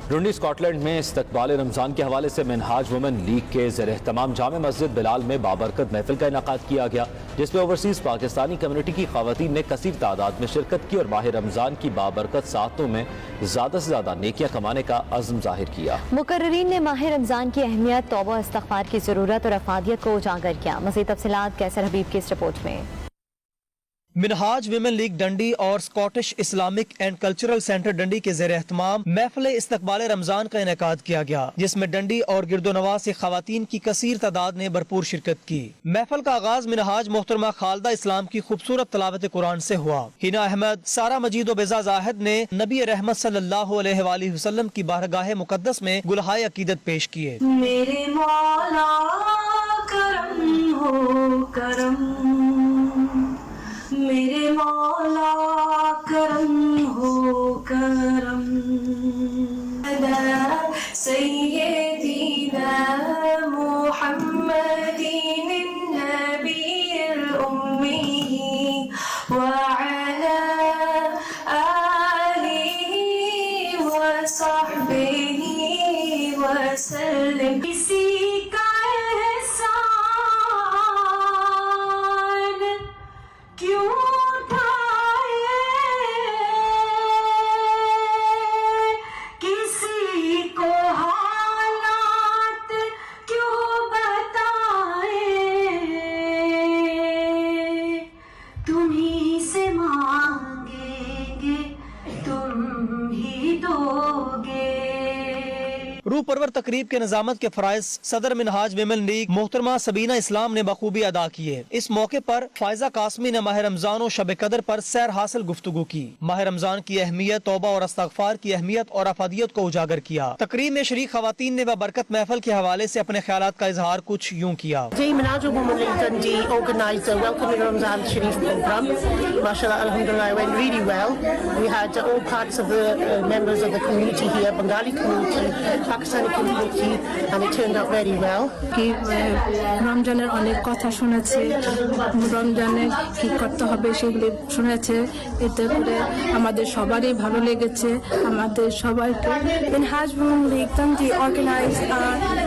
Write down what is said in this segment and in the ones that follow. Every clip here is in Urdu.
ڈنڈی اسکاٹ لینڈ میں استقبال رمضان کے حوالے سے منہاج وومن لیگ کے زیر اہتمام جامع مسجد بلال میں بابرکت محفل کا انعقاد کیا گیا، جس میں اوورسیز پاکستانی کمیونٹی کی خواتین نے کثیر تعداد میں شرکت کی اور ماہ رمضان کی بابرکت ساعتوں میں زیادہ سے زیادہ نیکیاں کمانے کا عزم ظاہر کیا۔ مقررین نے ماہ رمضان کی اہمیت، توبہ و استغفار کی ضرورت اور افادیت کو اجاگر کیا۔ مزید تفصیلات کیسر حبیب کی اس رپورٹ میں۔ منہاج ویمن لیگ ڈنڈی اور Scottish Islamic and cultural centre Dundee کے زیر اہتمام محفل استقبال رمضان کا انعقاد کیا گیا، جس میں ڈنڈی اور گرد و نواح سے خواتین کی کثیر تعداد نے بھرپور شرکت کی۔ محفل کا آغاز منہاج محترمہ خالدہ اسلام کی خوبصورت تلاوت قرآن سے ہوا۔ ہنا احمد، سارہ مجید و بیضا زاہد نے نبی رحمت صلی اللہ علیہ وآلہ وسلم کی بارگاہ مقدس میں گلہائے عقیدت پیش کیے۔ میرے مولا کرم ہو کرم، میرے مولا کرم ہو کرم، سیدنا محمد النبی الأمی وعلى آلہ وصحبہ وسلم۔ کسی کا احسان کیوں اٹھائے، کسی کو حالات کیوں بتائے، تمہیں سے مانگیں گے تم ہی دو گے۔ روح پرور تقریب کے نظامت کے فرائض صدر منہاج ویمن لیگ محترمہ سبینہ اسلام نے بخوبی ادا کیے۔ اس موقع پر فائزہ قاسمی نے ماہ رمضان و شب قدر پر سیر حاصل گفتگو کی، ماہ رمضان کی اہمیت، توبہ اور استغفار کی اہمیت اور افادیت کو اجاگر کیا۔ تقریب میں شریک خواتین نے بابرکت محفل کے حوالے سے اپنے خیالات کا اظہار کچھ یوں کیا۔ Minhaj Women League Dundee organised a welcoming Ramzan Sharif program. MashaAllah, alhamdulillah, it went really well. We had all parts of the members of the community here, Bengali community, Pakistani community, and it turned out very well. রমজানের অনেক কথা শুনেছে, রমজানে কি করতে হবে সেগুলি শুনেছে, এতে করে আমাদের সবারই ভালো লেগেছে, আমাদের সবাইকে। Minhaj Women League Dundee organized a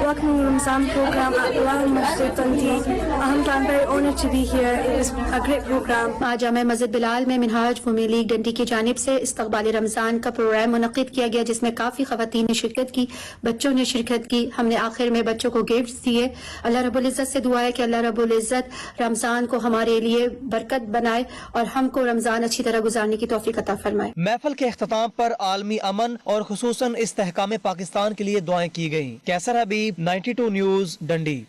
welcoming Ramzan program at Bilal Masjid Dundee. I'm very honored to be here. It was a great program. آج جامع مسجد بلال میں منہاج وومن لیگ ڈنڈی کی جانب سے استقبال رمضان کا پروگرام منعقد کیا گیا، جس میں کافی خواتین نے شرکت کی، بچوں نے شرکت کی۔ ہم نے آخر میں بچوں کو گفٹس دیے۔ اللہ رب العزت سے دعا ہے کہ اللہ رب العزت رمضان کو ہمارے لیے برکت بنائے اور ہم کو رمضان اچھی طرح گزارنے کی توفیق عطا فرمائے۔ محفل کے اختتام پر عالمی امن اور خصوصاً استحکام پاکستان کے لیے دعائیں کی گئیں۔ کیسر حبیب، 92 نیوز، ڈنڈی۔